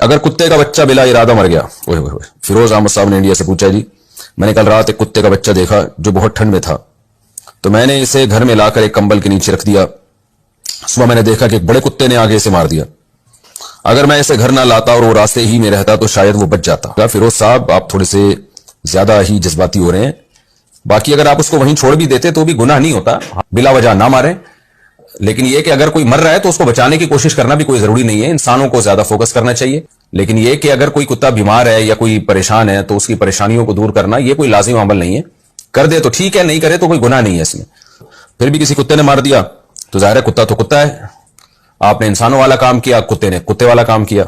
अगर कुत्ते का बच्चा बिला इरादा मर गया, ओए ओए ओए। फिरोज अहमद साहब ने इंडिया से पूछा जी, मैंने कल रात एक कुत्ते का बच्चा देखा जो बहुत ठंड में था, तो मैंने इसे घर में लाकर एक कंबल के नीचे रख दिया। सुबह मैंने देखा कि एक बड़े कुत्ते ने आगे इसे मार दिया। अगर मैं इसे घर ना लाता और वो रास्ते ही में रहता तो शायद वो बच जाता। फिरोज साहब, आप थोड़े से ज्यादा ही जज्बाती हो रहे हैं। बाकी अगर आप उसको वहीं छोड़ भी देते तो भी गुनाह नहीं होता, बिला वजह ना मारें। लेकिन यह कि अगर कोई मर रहा है तो उसको बचाने की कोशिश करना भी कोई जरूरी नहीं है, इंसानों को ज्यादा फोकस करना चाहिए। लेकिन यह कि अगर कोई कुत्ता बीमार है या कोई परेशान है तो उसकी परेशानियों को दूर करना यह कोई लाजिम अमल नहीं है। कर दे तो ठीक है, नहीं करे तो कोई गुनाह नहीं है इसमें। फिर भी किसी कुत्ते ने मार दिया तो जाहिर है कुत्ता तो कुत्ता है। आपने इंसानों वाला काम किया, कुत्ते ने कुत्ते वाला काम किया।